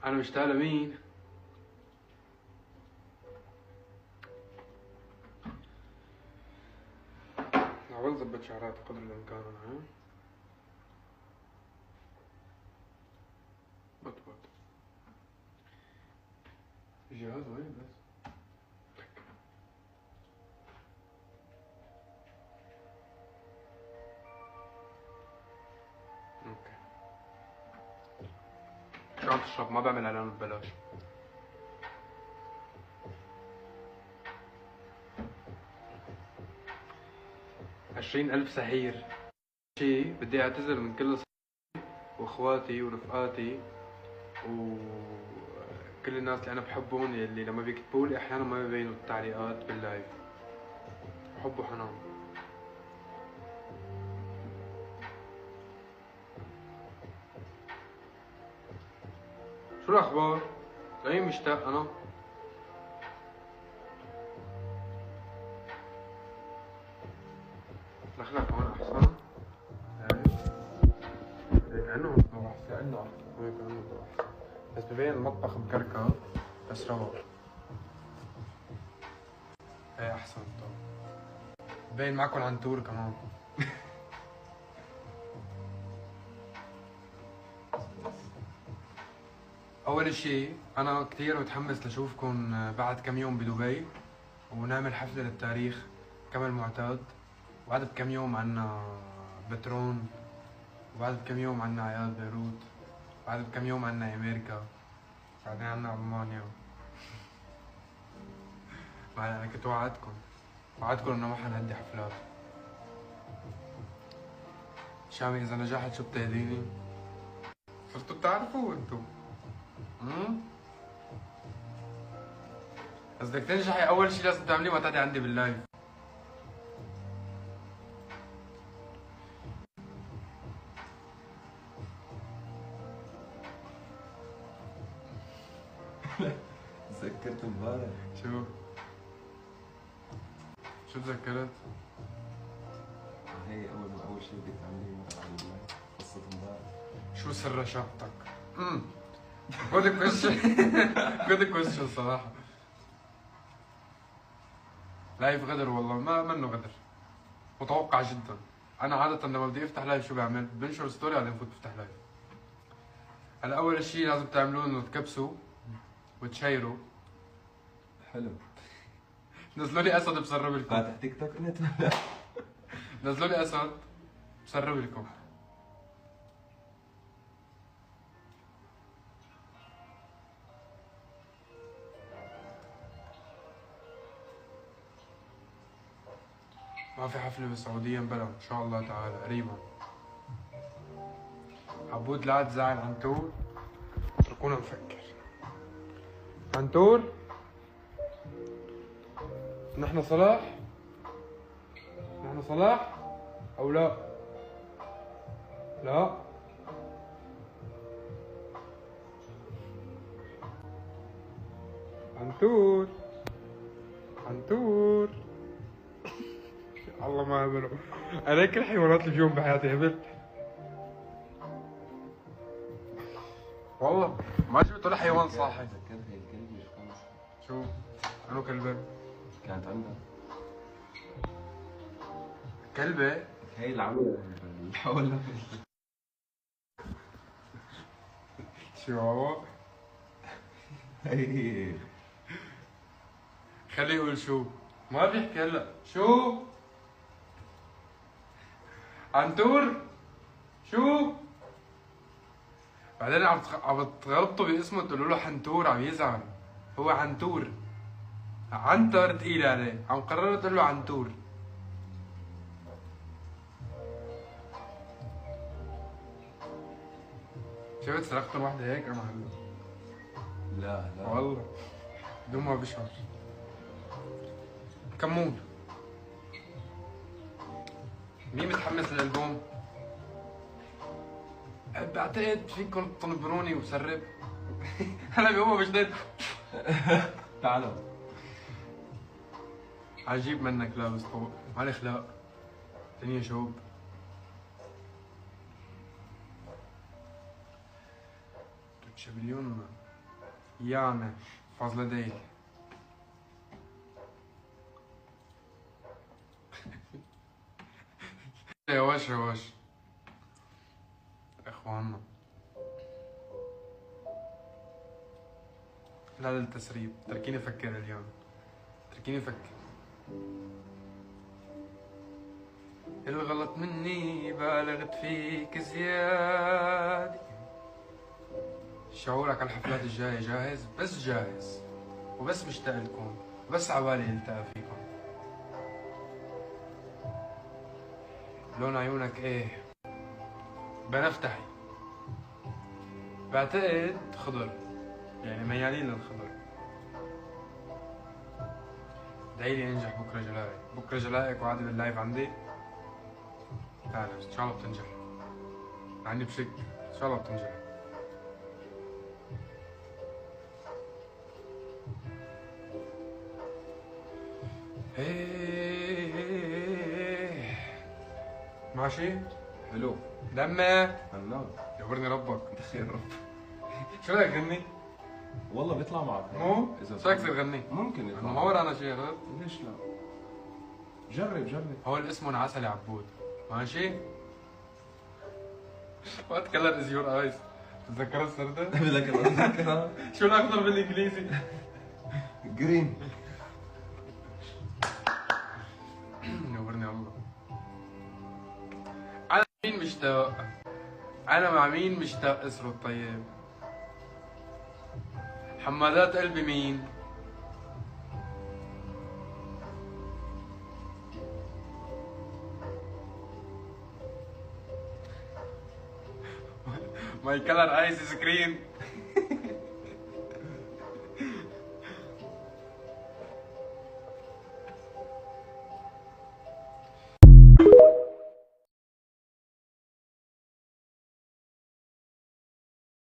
انا مشتاق لمين؟ حاول اظبط شعراتي قدر الامكان انا. ها بط الجهاز وين بس؟ اوكي شو عم تشرب؟ ما بعمل اعلان ببلاش. عشرين ألف سحير. شي بدي اعتذر من كل واخواتي ورفقاتي وكل الناس اللي انا بحبهم، اللي لما بيكتبوا لي احيانا ما بيبينوا التعليقات باللايف. حب وحنان. شو الاخبار؟ لمين مشتاق انا؟ دخلك هون احسن. كأنه مفتوح. كأنه مفتوح بس ببين المطبخ مكركب بس روق. ايه احسن. طب ببين معكم عن تور كمان. اول شيء انا كثير متحمس لشوفكم بعد كم يوم بدبي، ونعمل حفلة للتاريخ كما المعتاد. وبعد بكم يوم عنا بترون، وبعد بكم يوم عنا عياد بيروت، وبعد بكم يوم عنا امريكا، بعدين عنا المانيا. انا كنت وعدتكم انه ما حنهدي حفلات. شامي اذا نجحت شو بتهديني؟ صرتوا بتعرفوا انتو. بس بدك تنجحي اول شيء لازم تعمليه وقت تقعدي عندي باللايف. تذكرت امبارح. شو تذكرت؟ هي اول شيء بدك تعمليه مثلا على اللايف قصة امبارح. شو سر رشاقتك؟ جود كويشن. جود كويشن صراحة. لايف غدر والله، ما منه غدر، متوقع جدا. انا عادة لما بدي افتح لايف شو بعمل؟ بنشر ستوري بعدين بفوت بفتح لايف. هلا اول شيء لازم تعملوه انه تكبسوا وتشيروا. حلو. نزلوا لي اسد بسرب لكم. فاتح تيك توك انت؟ نزلوا لي اسد بسرب لكم. ما في حفلة بالسعودية مبلا ان شاء الله تعالى قريبا. عبود لا تزعل عن تور، اتركونا نفكر. عن تور نحن صلاح؟ نحن صلاح او لا؟ لا عنتور. عنتور. الله ما هبلوا. انا كل الحيوانات اللي فيهم بحياتي هبلت والله. ما جبت ولا حيوان صاحي. تذكرت هي الكلبة شو كان؟ شو؟ انو كلبة؟ كانت عندها كلبة؟ هي اللي عملت حولها. شو؟ هي خليه يقول شو. ما بيحكي هلا. شو؟ عنتور؟ شو؟ بعدين عم تغلطوا باسمه تقولوا له حنتور، عم يزعل. هو عنتور. عنتر تقيل عليه، عم قرروا تقول له عنتور. شفت سرقتهم واحدة هيك انا هلا. لا لا والله بدون ما بشعر. كمون. مين متحمس للالبوم؟ بعتقد فيكم تنبروني وسرب. هلا بيقوموا بجديد. تعالوا. عجيب منك لابس فوق، على اخلاق. دنيا شوب. تشابليون يعني فاصلة ديل. وش اخواننا، لا للتسريب، تركيني افكر اليوم، تركيني افكر. الغلط مني بالغت فيك زيادة. شعورك على الحفلات الجاية جاهز؟ بس جاهز وبس مشتاق لكم، بس عبالي التقى فيكم. لون عيونك ايه؟ بنفتحي، بعتقد خضر، يعني ميالين للخضر. ادعيلي انجح بكره جلائك، بكره جلائك وعادي باللايف عندي. تعال ان شاء الله بتنجح، عندي بشك ان شاء الله بتنجح. ايه ماشي حلو. دمه فنان. يغفرني ربك. يا رب. شو رايك غني؟ والله بيطلع معك. مو؟ شو رايك تصير غني؟ ممكن يطلع. انه ما ورانا شيء، عرفت؟ ليش لا؟ جرب. هو الاسم عسل يا عبود، ماشي؟ وات كلر از يور ايز؟ تتذكر السردة؟ بتذكرها. شو الاخضر بالانجليزي؟ جرين. نورني الله. انا مين مشتاق؟ انا مع مين مشتاق اسره الطيب؟ حمادات قلبي مين؟ ماي كلر ايس سكرين.